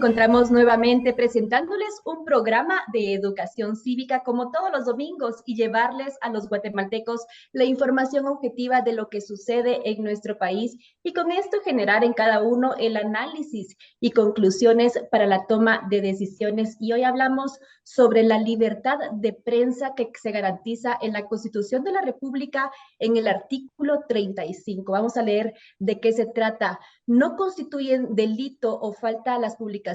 encontramos nuevamente presentándoles un programa de educación cívica como todos los domingos y llevarles a los guatemaltecos la información objetiva de lo que sucede en nuestro país y con esto generar en cada uno el análisis y conclusiones para la toma de decisiones. Y hoy hablamos sobre la libertad de prensa que se garantiza en la Constitución de la República en el artículo 35. Vamos a leer de qué se trata. No constituyen delito o falta las publicaciones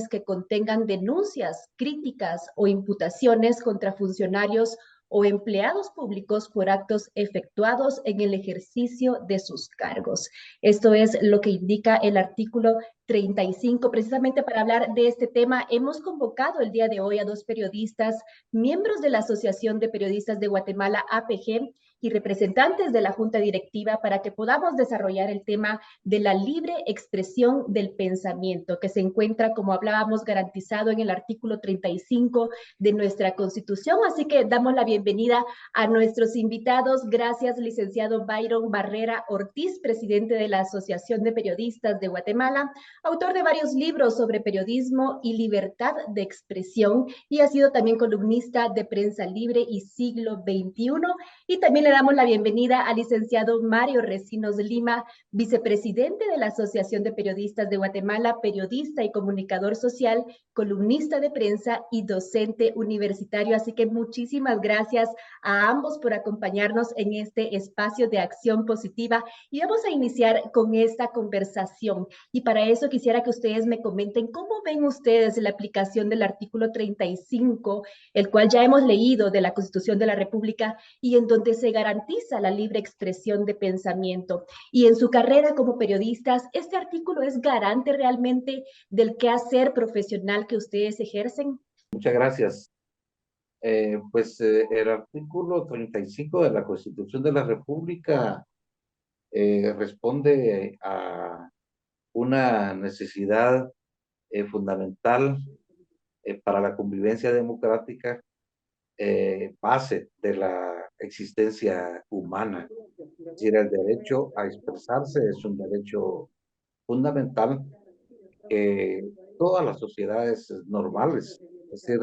que contengan denuncias, críticas o imputaciones contra funcionarios o empleados públicos por actos efectuados en el ejercicio de sus cargos. Esto es lo que indica el artículo 35. Precisamente para hablar de este tema, hemos convocado el día de hoy a dos periodistas, miembros de la Asociación de Periodistas de Guatemala, APG, y representantes de la Junta Directiva para que podamos desarrollar el tema de la libre expresión del pensamiento, que se encuentra, como hablábamos, garantizado en el artículo 35 de nuestra Constitución. Así que damos la bienvenida a nuestros invitados. Gracias, licenciado Byron Barrera Ortiz, presidente de la Asociación de Periodistas de Guatemala, autor de varios libros sobre periodismo y libertad de expresión, y ha sido también columnista de Prensa Libre y Siglo XXI. Y también le damos la bienvenida al licenciado Mario Recinos Lima, vicepresidente de la Asociación de Periodistas de Guatemala, periodista y comunicador social, columnista de prensa y docente universitario. Así que muchísimas gracias a ambos por acompañarnos en este espacio de acción positiva y vamos a iniciar con esta conversación. Y para eso quisiera que ustedes me comenten cómo ven ustedes la aplicación del artículo 35, el cual ya hemos leído de la Constitución de la República y en donde se garantiza la libre expresión de pensamiento. Y en su carrera como periodistas, ¿este artículo es garante realmente del quehacer profesional que ustedes ejercen? Muchas gracias. El artículo 35 de la Constitución de la República responde a una necesidad fundamental para la convivencia democrática, base de la existencia humana. Es decir, el derecho a expresarse es un derecho fundamental que todas las sociedades normales, es decir,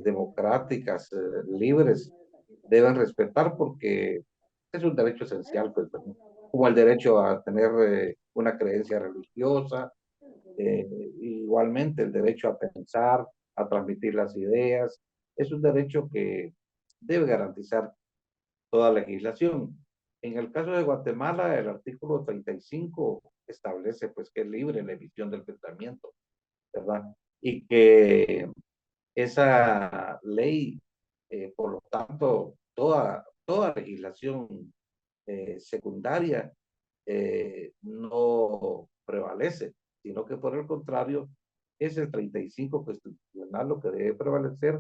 democráticas, libres, deben respetar porque es un derecho esencial, pues, ¿verdad? Como el derecho a tener una creencia religiosa, igualmente el derecho a pensar, a transmitir las ideas, es un derecho que debe garantizar toda legislación. En el caso de Guatemala, el artículo 35 establece pues que es libre la emisión del pensamiento, ¿verdad? Y que esa ley, por lo tanto, toda legislación secundaria no prevalece, sino que por el contrario, es el 35 constitucional lo que debe prevalecer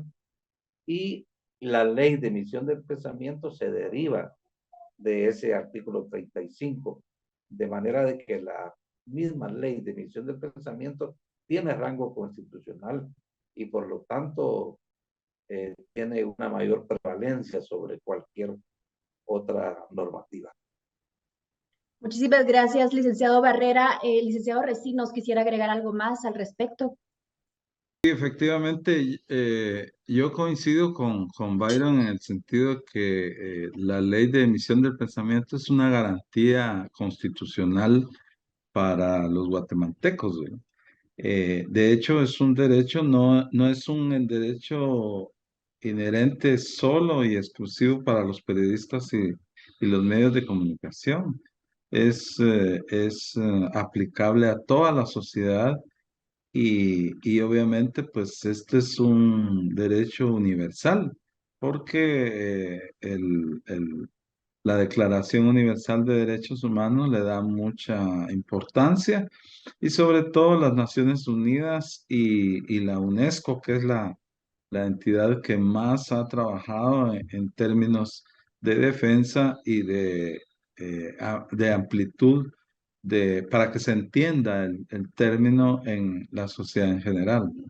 y la ley de emisión del pensamiento se deriva de ese artículo 35, de manera de que la misma ley de emisión del pensamiento tiene rango constitucional y por lo tanto tiene una mayor prevalencia sobre cualquier otra normativa. Muchísimas gracias, licenciado Barrera. Licenciado Recinos, quisiera agregar algo más al respecto. Sí, efectivamente, yo coincido con Byron en el sentido de que la ley de emisión del pensamiento es una garantía constitucional para los guatemaltecos, ¿verdad? De hecho, es un derecho, no es un derecho inherente solo y exclusivo para los periodistas y los medios de comunicación. Es aplicable a toda la sociedad y obviamente, pues este es un derecho universal, porque la Declaración Universal de Derechos Humanos le da mucha importancia y sobre todo las Naciones Unidas y la UNESCO, que es la entidad que más ha trabajado en términos de defensa y de amplitud para que se entienda el término en la sociedad en general, ¿no?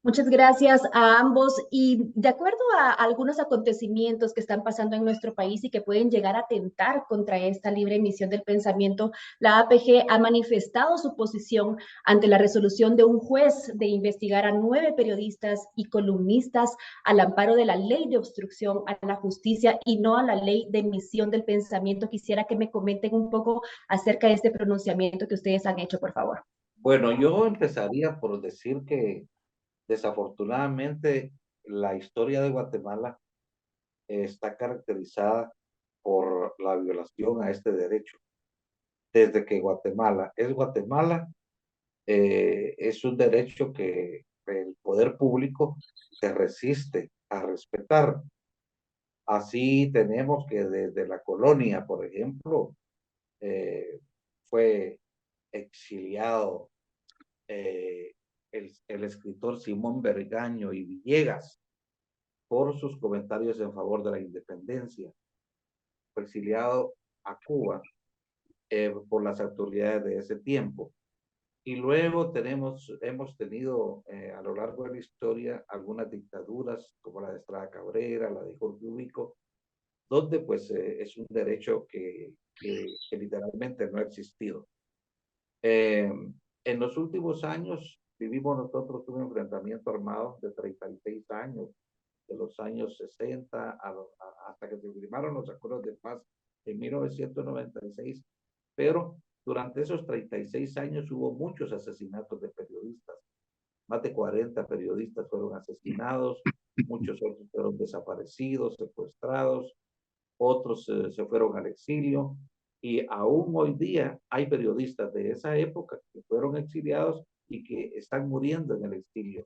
Muchas gracias a ambos y de acuerdo a algunos acontecimientos que están pasando en nuestro país y que pueden llegar a atentar contra esta libre emisión del pensamiento, la APG ha manifestado su posición ante la resolución de un juez de investigar a 9 periodistas y columnistas al amparo de la ley de obstrucción a la justicia y no a la ley de emisión del pensamiento. Quisiera que me comenten un poco acerca de este pronunciamiento que ustedes han hecho, por favor. Bueno, yo empezaría por decir que desafortunadamente la historia de Guatemala está caracterizada por la violación a este derecho. Desde que Guatemala es Guatemala, es un derecho que el poder público se resiste a respetar. Así tenemos que desde la colonia, por ejemplo, fue exiliado el escritor Simón Bergaño y Villegas por sus comentarios en favor de la independencia. Fue exiliado a Cuba por las autoridades de ese tiempo. Y luego hemos tenido a lo largo de la historia algunas dictaduras como la de Estrada Cabrera, la de Jorge Ubico, donde pues es un derecho que literalmente no ha existido. En los últimos años vivimos nosotros un enfrentamiento armado de 36 años, de los años 60 hasta que se firmaron los acuerdos de paz en 1996, pero durante esos 36 años hubo muchos asesinatos de periodistas. Más de 40 periodistas fueron asesinados, muchos otros fueron desaparecidos, secuestrados, otros se fueron al exilio y aún hoy día hay periodistas de esa época que fueron exiliados y que están muriendo en el exilio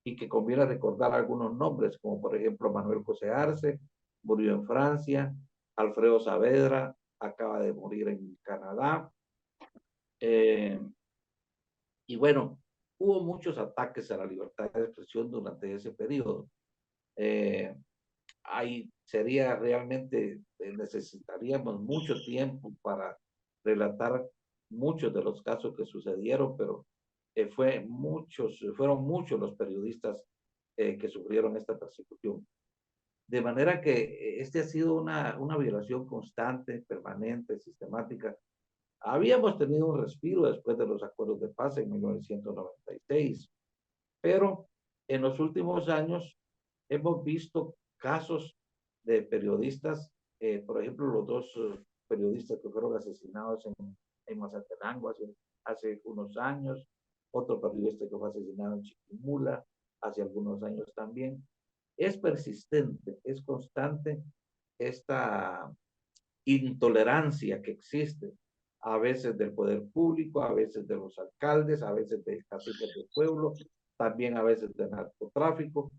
y que conviene recordar algunos nombres, como por ejemplo Manuel José Arce, murió en Francia, Alfredo Saavedra acaba de morir en Canadá, eh, y bueno, hubo muchos ataques a la libertad de expresión durante ese periodo. Eh, sería realmente, necesitaríamos mucho tiempo para relatar muchos de los casos que sucedieron, pero fueron muchos los periodistas que sufrieron esta persecución. De manera que este ha sido una violación constante, permanente, sistemática. Habíamos tenido un respiro después de los acuerdos de paz en 1996, pero en los últimos años hemos visto casos de periodistas, por ejemplo, los dos periodistas que fueron asesinados en Mazatenango hace unos años, otro periodista que fue asesinado en Chiquimula hace algunos años también. Es persistente, es constante esta intolerancia que existe, a veces del poder público, a veces de los alcaldes, a veces de caciques del pueblo, también a veces de narcotráfico.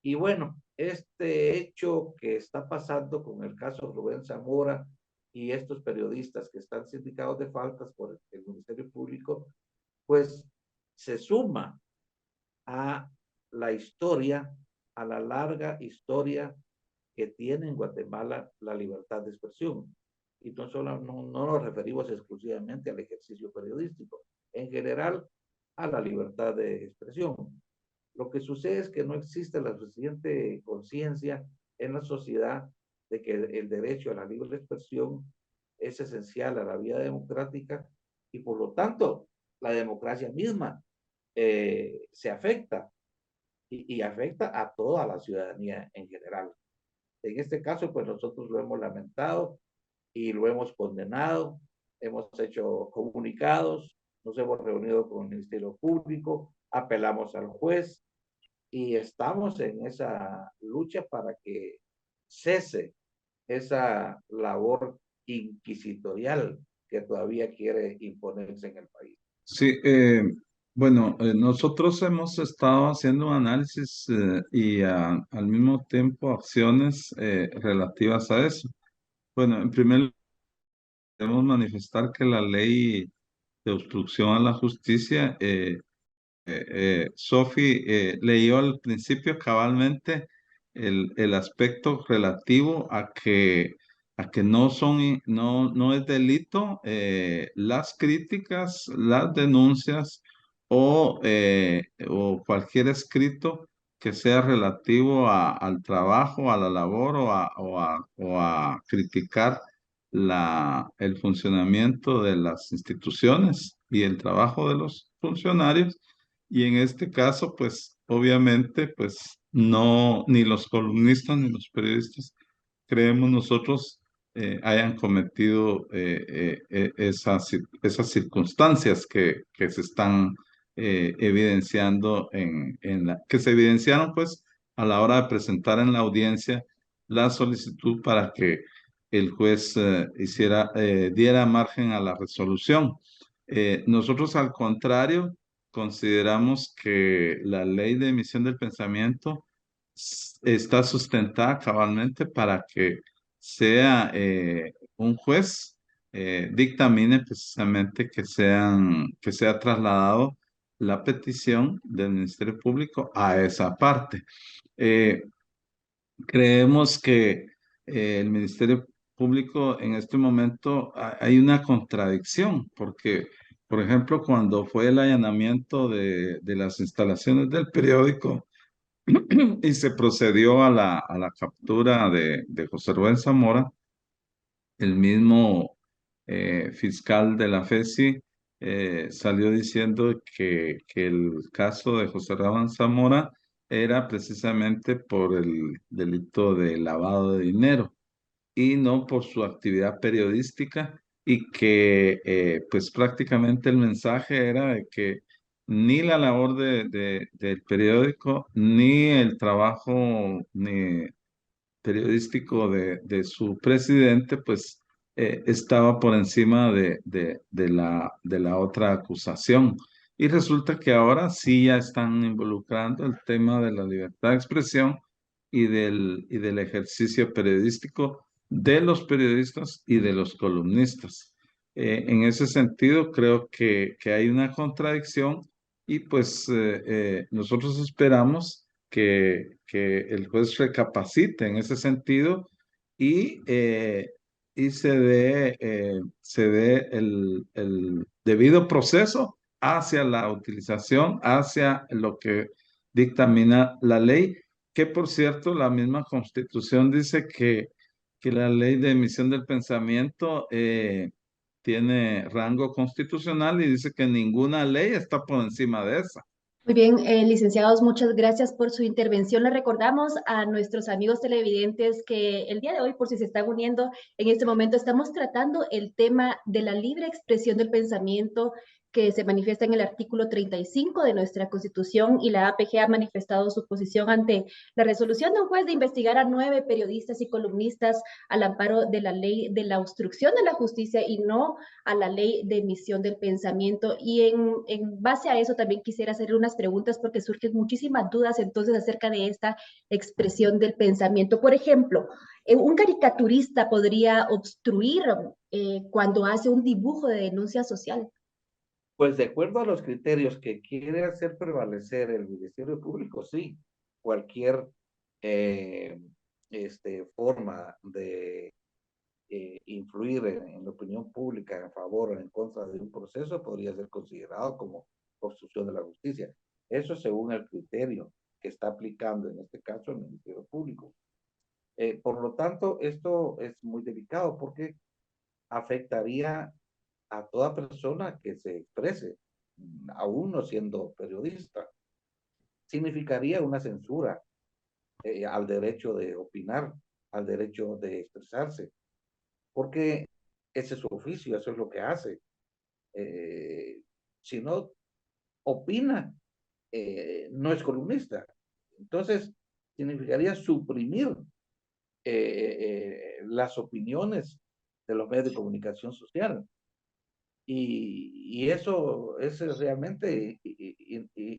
Y bueno, este hecho que está pasando con el caso Rubén Zamora y estos periodistas que están sindicados de faltas por el Ministerio Público, pues se suma a la historia, a la larga historia que tiene en Guatemala la libertad de expresión. Y no nos referimos exclusivamente al ejercicio periodístico, en general a la libertad de expresión. Lo que sucede es que no existe la suficiente conciencia en la sociedad de que el derecho a la libre expresión es esencial a la vida democrática y por lo tanto la democracia misma se afecta y afecta a toda la ciudadanía en general. En este caso, pues nosotros lo hemos lamentado y lo hemos condenado, hemos hecho comunicados, nos hemos reunido con el Ministerio Público, apelamos al juez y estamos en esa lucha para que cese esa labor inquisitorial que todavía quiere imponerse en el país. Sí, bueno, nosotros hemos estado haciendo un análisis y al mismo tiempo acciones relativas a eso. Bueno, en primer lugar, debemos manifestar que la ley de obstrucción a la justicia, Sophie leyó al principio cabalmente el aspecto relativo a que no son, no es delito las críticas, las denuncias o cualquier escrito que sea relativo al trabajo, a la labor o a criticar el funcionamiento de las instituciones y el trabajo de los funcionarios. Y en este caso, pues obviamente, pues no, ni los columnistas ni los periodistas creemos nosotros hayan cometido esas circunstancias que se están evidenciando que se evidenciaron pues a la hora de presentar en la audiencia la solicitud para que el juez diera margen a la resolución. Nosotros al contrario consideramos que la ley de emisión del pensamiento está sustentada cabalmente para que sea un juez dictamine precisamente que sea trasladado la petición del Ministerio Público a esa parte. Eh, Creemos que el Ministerio Público en este momento hay una contradicción, porque, por ejemplo, cuando fue el allanamiento de las instalaciones del periódico, y se procedió a la captura de José Rubén Zamora, el mismo fiscal de la FESI salió diciendo que el caso de José Rubén Zamora era precisamente por el delito de lavado de dinero y no por su actividad periodística y que pues prácticamente el mensaje era de que ni la labor del periódico ni el trabajo periodístico de su presidente pues estaba por encima de la otra acusación. Y resulta que ahora sí ya están involucrando el tema de la libertad de expresión y del ejercicio periodístico de los periodistas y de los columnistas. En ese sentido, creo que hay una contradicción y pues nosotros esperamos que el juez recapacite en ese sentido y, y se dé el debido proceso hacia la utilización, hacia lo que dictamina la ley, que por cierto, la misma Constitución dice que la ley de emisión del pensamiento tiene rango constitucional y dice que ninguna ley está por encima de esa. Muy bien, licenciados, muchas gracias por su intervención. Le recordamos a nuestros amigos televidentes que el día de hoy, por si se están uniendo, en este momento estamos tratando el tema de la libre expresión del pensamiento que se manifiesta en el artículo 35 de nuestra Constitución, y la APG ha manifestado su posición ante la resolución de un juez de investigar a 9 periodistas y columnistas al amparo de la ley de la obstrucción de la justicia y no a la ley de emisión del pensamiento. Y en base a eso también quisiera hacerle unas preguntas porque surgen muchísimas dudas entonces acerca de esta expresión del pensamiento. Por ejemplo, un caricaturista podría obstruir cuando hace un dibujo de denuncia social. Pues de acuerdo a los criterios que quiere hacer prevalecer el Ministerio Público, sí, cualquier eh, forma de influir en la opinión pública en favor o en contra de un proceso podría ser considerado como obstrucción de la justicia. Eso según el criterio que está aplicando en este caso el Ministerio Público. Por lo tanto, esto es muy delicado porque afectaría a toda persona que se exprese, aún no siendo periodista. Significaría una censura al derecho de opinar, al derecho de expresarse, porque ese es su oficio, eso es lo que hace. Eh, si no opina, no es columnista. Entonces, significaría suprimir las opiniones de los medios de comunicación social. Y eso es realmente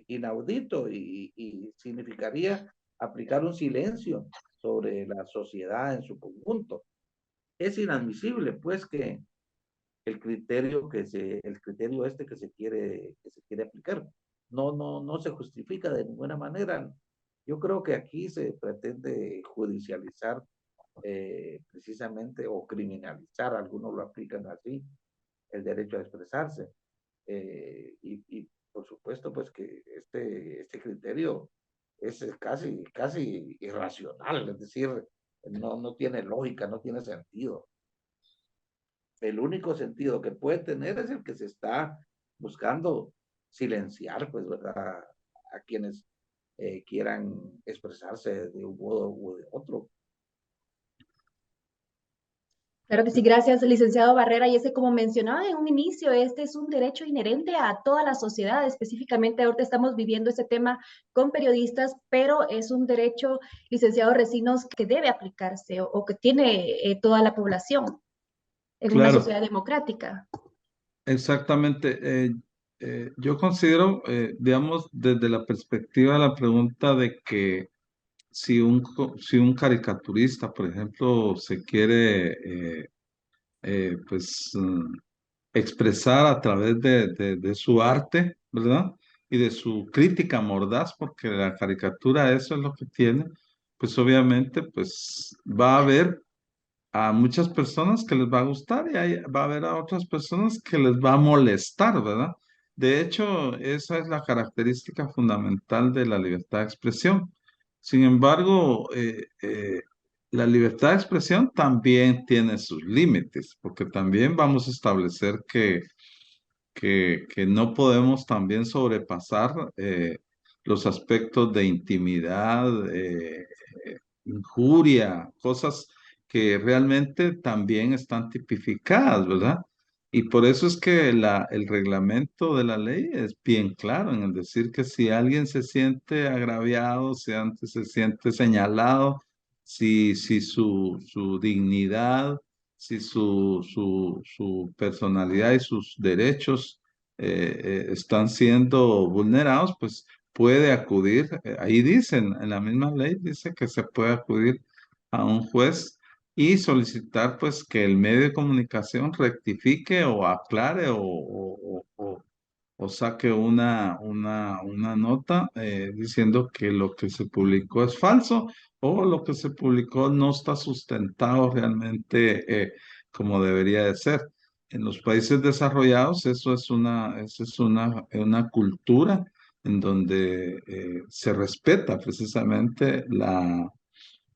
inaudito y significaría aplicar un silencio sobre la sociedad en su conjunto. Es inadmisible, pues, que el criterio que se quiere aplicar no se justifica de ninguna manera. Yo creo que aquí se pretende judicializar precisamente o criminalizar, algunos lo aplican así, el derecho a expresarse. Y por supuesto, pues que este criterio es casi irracional, es decir, no tiene lógica, no tiene sentido. El único sentido que puede tener es el que se está buscando silenciar, pues, ¿verdad? A quienes quieran expresarse de un modo u de otro. Claro que sí, gracias, licenciado Barrera. Y ese, como mencionaba en un inicio, este es un derecho inherente a toda la sociedad. Específicamente, ahorita estamos viviendo este tema con periodistas, pero es un derecho, licenciado Recinos, que debe aplicarse o que tiene toda la población en una Claro, sociedad democrática. exactamente. Yo considero, digamos, desde la perspectiva de la pregunta de que si un caricaturista, por ejemplo, se quiere, pues, expresar a través de su arte, ¿verdad? Y de su crítica mordaz, porque la caricatura eso es lo que tiene, pues obviamente, pues va a haber a muchas personas que les va a gustar y va a haber a otras personas que les va a molestar, ¿verdad? De hecho, esa es la característica fundamental de la libertad de expresión. Sin embargo, la libertad de expresión también tiene sus límites, porque también vamos a establecer que no podemos también sobrepasar los aspectos de intimidad, injuria, cosas que realmente también están tipificadas, ¿verdad? Y por eso es que el reglamento de la ley es bien claro en el decir que si alguien se siente agraviado, si antes se siente señalado, si su dignidad, si su personalidad y sus derechos están siendo vulnerados, pues puede acudir, ahí dicen, en la misma ley dice que se puede acudir a un juez y solicitar pues que el medio de comunicación rectifique o aclare o saque una nota diciendo que lo que se publicó es falso o lo que se publicó no está sustentado realmente como debería de ser. En los países desarrollados eso es una cultura en donde se respeta precisamente la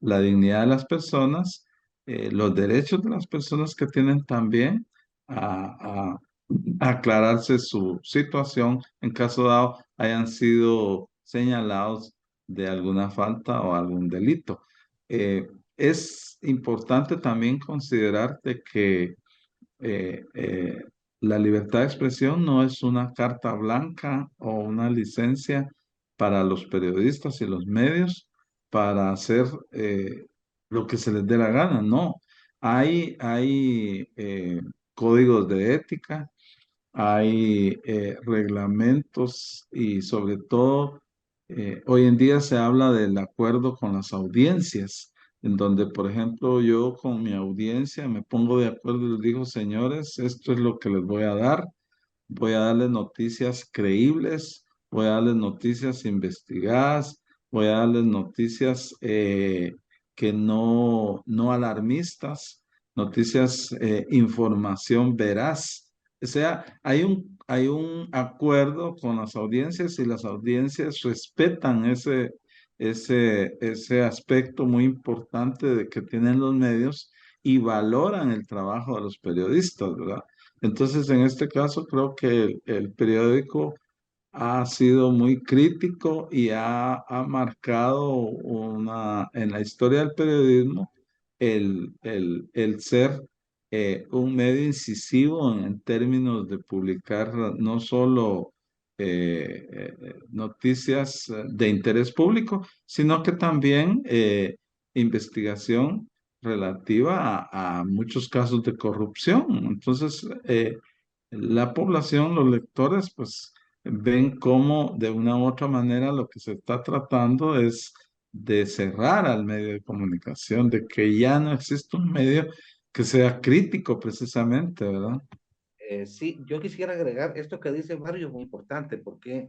dignidad de las personas, los derechos de las personas que tienen también a aclararse su situación en caso dado hayan sido señalados de alguna falta o algún delito. Es importante también considerar de que eh, eh, la libertad de expresión no es una carta blanca o una licencia para los periodistas y los medios para hacer lo que se les dé la gana, no. Hay códigos de ética, hay reglamentos y sobre todo hoy en día se habla del acuerdo con las audiencias, en donde, por ejemplo, yo con mi audiencia me pongo de acuerdo y les digo, señores, esto es lo que les voy a dar. Voy a darles noticias creíbles, voy a darles noticias investigadas, voy a darles noticias que no alarmistas, noticias, información veraz. O sea, hay un acuerdo con las audiencias y las audiencias respetan ese aspecto muy importante de que tienen los medios y valoran el trabajo de los periodistas, ¿verdad? Entonces, en este caso, creo que el periódico ha sido muy crítico y ha marcado en la historia del periodismo el ser un medio incisivo en términos de publicar no solo noticias de interés público, sino que también investigación relativa a muchos casos de corrupción. Entonces, la población, los lectores, pues ven cómo de una u otra manera lo que se está tratando es de cerrar al medio de comunicación, de que ya no existe un medio que sea crítico precisamente, ¿verdad? Sí, yo quisiera agregar esto que dice Mario, es muy importante, porque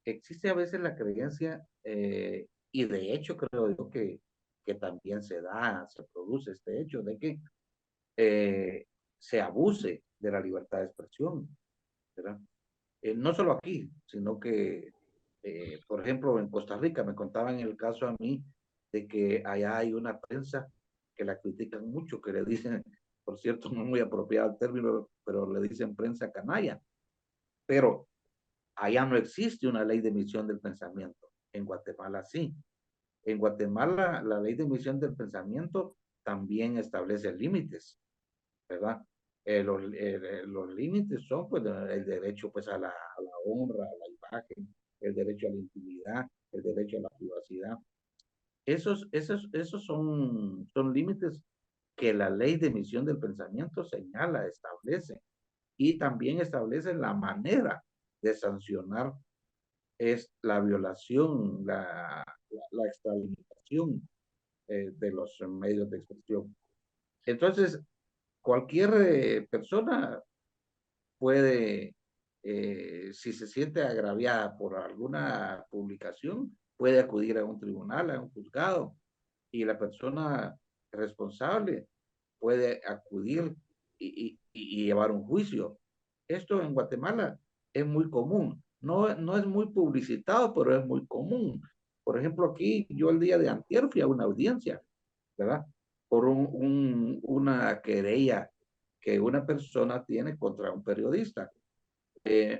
existe a veces la creencia, y de hecho creo yo que también se produce este hecho de que se abuse de la libertad de expresión, ¿verdad? no solo aquí, sino que, por ejemplo, en Costa Rica me contaban el caso a mí de que allá hay una prensa que la critican mucho, que le dicen, por cierto, no muy apropiado el término, pero le dicen prensa canalla. Pero allá no existe una ley de emisión del pensamiento. En Guatemala sí. En Guatemala la ley de emisión del pensamiento también establece límites, ¿verdad? Los límites son pues el derecho pues a la honra, a la imagen, el derecho a la intimidad, el derecho a la privacidad. Esos son límites que la ley de emisión del pensamiento señala, establece, y también establece la manera de sancionar es la violación, la extralimitación de los medios de expresión. Entonces, cualquier persona puede, si se siente agraviada por alguna publicación, puede acudir a un tribunal, a un juzgado, y la persona responsable puede acudir y llevar un juicio. Esto en Guatemala es muy común. No es muy publicitado, pero es muy común. Por ejemplo, aquí yo el día de antier fui a una audiencia, ¿verdad? Por una querella que una persona tiene contra un periodista.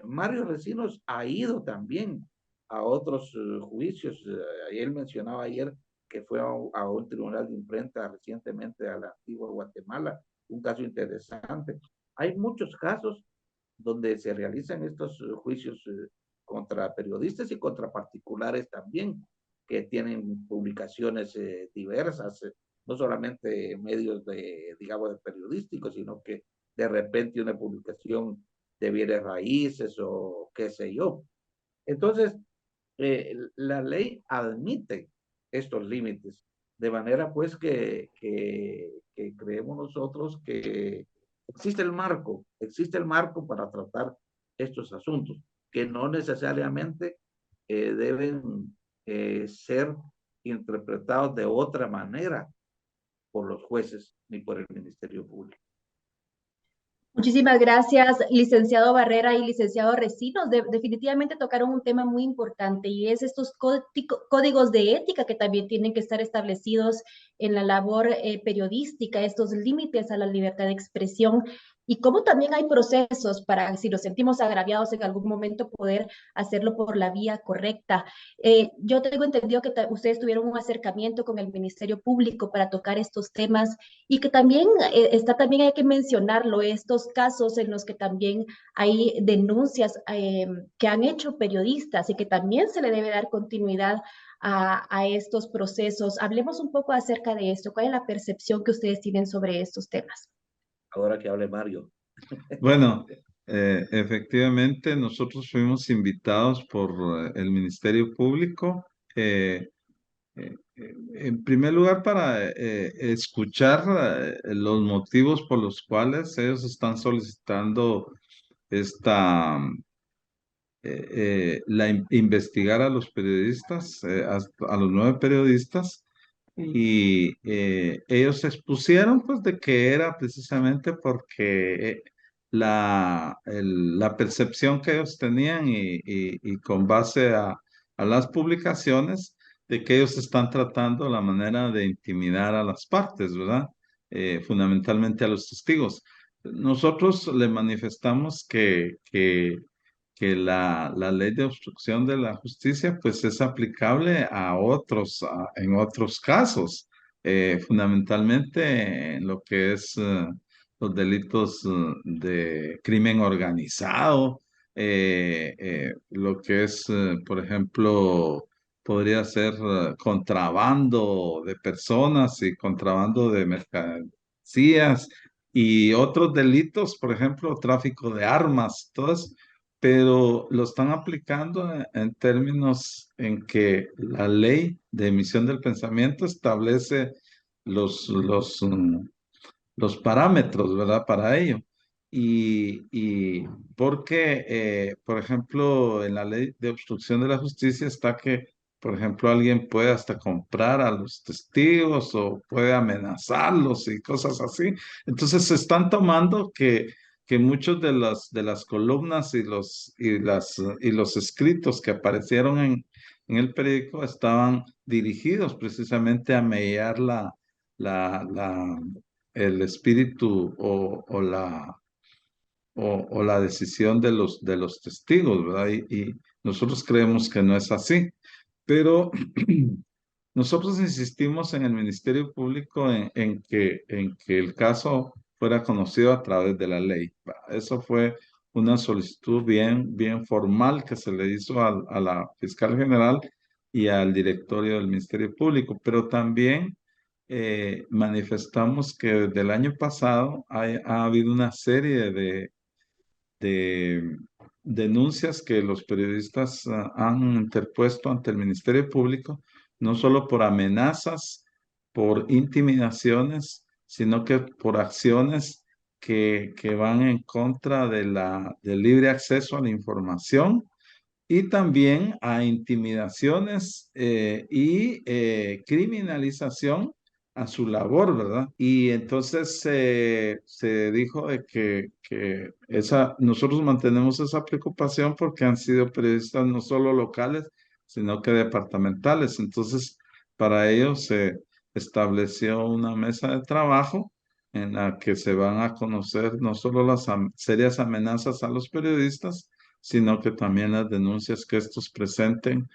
Mario Recinos ha ido también a otros juicios. Él mencionaba ayer que fue a un tribunal de imprenta recientemente a la antigua Guatemala, un caso interesante. Hay muchos casos donde se realizan estos juicios contra periodistas y contra particulares también, que tienen publicaciones diversas, no solamente medios de, digamos, de periodísticos, sino que de repente una publicación de bienes raíces o qué sé yo. Entonces, la ley admite estos límites, de manera pues que creemos nosotros que existe el marco para tratar estos asuntos, que no necesariamente deben ser interpretados de otra manera por los jueces ni por el Ministerio Público. Muchísimas gracias, licenciado Barrera y licenciado Recinos. Definitivamente tocaron un tema muy importante y es estos códigos de ética que también tienen que estar establecidos en la labor periodística, estos límites a la libertad de expresión y cómo también hay procesos para, si nos sentimos agraviados en algún momento, poder hacerlo por la vía correcta. Yo tengo entendido que ustedes tuvieron un acercamiento con el Ministerio Público para tocar estos temas y que también también hay que mencionarlo, estos casos en los que también hay denuncias que han hecho periodistas y que también se le debe dar continuidad a estos procesos. Hablemos un poco acerca de esto. ¿Cuál es la percepción que ustedes tienen sobre estos temas? Ahora que hable Mario. Bueno, efectivamente, nosotros fuimos invitados por el Ministerio Público, en primer lugar para escuchar los motivos por los cuales ellos están solicitando esta, investigar a los periodistas, a los 9 periodistas, y ellos expusieron pues de que era precisamente porque la percepción que ellos tenían y con base a las publicaciones de que ellos están tratando la manera de intimidar a las partes, ¿verdad? Fundamentalmente a los testigos. Nosotros le manifestamos que la ley de obstrucción de la justicia pues es aplicable a otros, en otros casos, fundamentalmente en lo que es los delitos de crimen organizado, lo que es, por ejemplo, podría ser contrabando de personas y contrabando de mercancías y otros delitos, por ejemplo, tráfico de armas, todas, pero lo están aplicando en términos en que la ley de emisión del pensamiento establece los, los, mm, los parámetros, ¿verdad? Para ello. Y porque, por ejemplo, en la ley de obstrucción de la justicia está que, por ejemplo, alguien puede hasta comprar a los testigos o puede amenazarlos y cosas así. Entonces se están tomando que que muchos de las columnas y los escritos que aparecieron en el periódico estaban dirigidos precisamente a mellar el espíritu o la decisión de los testigos, ¿verdad? Y nosotros creemos que no es así, pero nosotros insistimos en el Ministerio Público en que el caso fuera conocido a través de la ley. Eso fue una solicitud bien formal que se le hizo a la fiscal general y al directorio del Ministerio Público, pero también manifestamos que desde el año pasado ha habido una serie de denuncias que los periodistas han interpuesto ante el Ministerio Público, no solo por amenazas, por intimidaciones, sino que por acciones que van en contra del libre acceso a la información y también a intimidaciones y criminalización a su labor, ¿verdad? Y entonces se dijo de que nosotros mantenemos esa preocupación porque han sido periodistas no solo locales, sino que departamentales. Entonces, para ello se estableció una mesa de trabajo en la que se van a conocer no solo las serias amenazas a los periodistas, sino que también las denuncias que estos presenten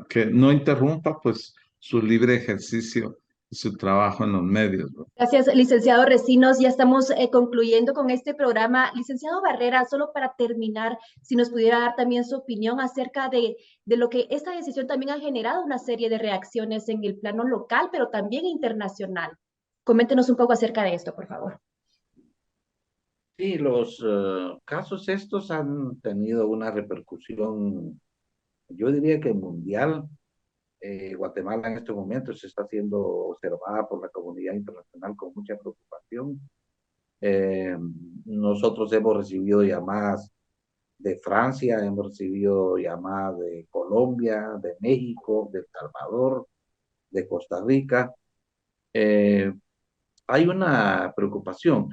que no interrumpa pues su libre ejercicio y su trabajo en los medios, ¿no? Gracias, licenciado Recinos. Ya estamos concluyendo con este programa. Licenciado Barrera, solo para terminar, si nos pudiera dar también su opinión acerca de lo que esta decisión también ha generado una serie de reacciones en el plano local, pero también internacional. Coméntenos un poco acerca de esto, por favor. Sí, los casos estos han tenido una repercusión, yo diría que mundial. Guatemala en estos momentos se está siendo observada por la comunidad internacional con mucha preocupación. Nosotros hemos recibido llamadas de Francia, hemos recibido llamadas de Colombia, de México, de El Salvador, de Costa Rica. Hay una preocupación,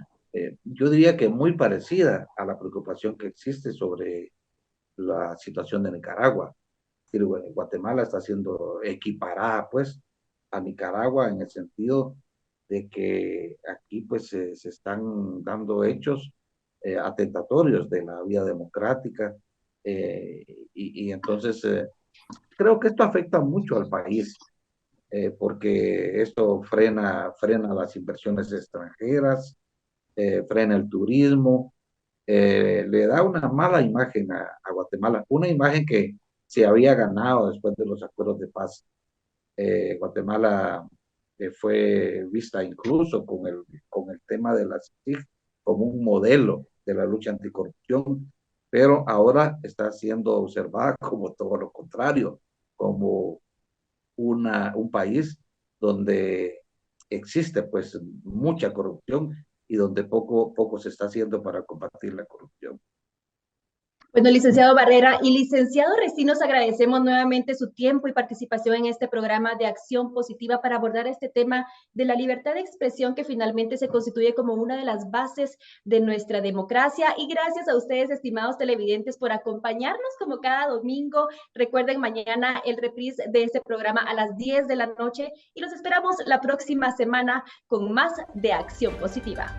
yo diría que muy parecida a la preocupación que existe sobre la situación de Nicaragua. Guatemala está siendo equiparada pues a Nicaragua en el sentido de que aquí pues se están dando hechos atentatorios de la vida democrática y entonces creo que esto afecta mucho al país porque esto frena las inversiones extranjeras, frena el turismo, le da una mala imagen a Guatemala, una imagen que se había ganado después de los acuerdos de paz. Guatemala fue vista incluso con el tema de las TIC como un modelo de la lucha anticorrupción, pero ahora está siendo observada como todo lo contrario, como un país donde existe pues mucha corrupción y donde poco se está haciendo para combatir la corrupción. Bueno, licenciado Barrera y licenciado Recinos, agradecemos nuevamente su tiempo y participación en este programa de Acción Positiva para abordar este tema de la libertad de expresión que finalmente se constituye como una de las bases de nuestra democracia. Y gracias a ustedes, estimados televidentes, por acompañarnos como cada domingo. Recuerden mañana el reprise de este programa a las 10 de la noche y los esperamos la próxima semana con más de Acción Positiva.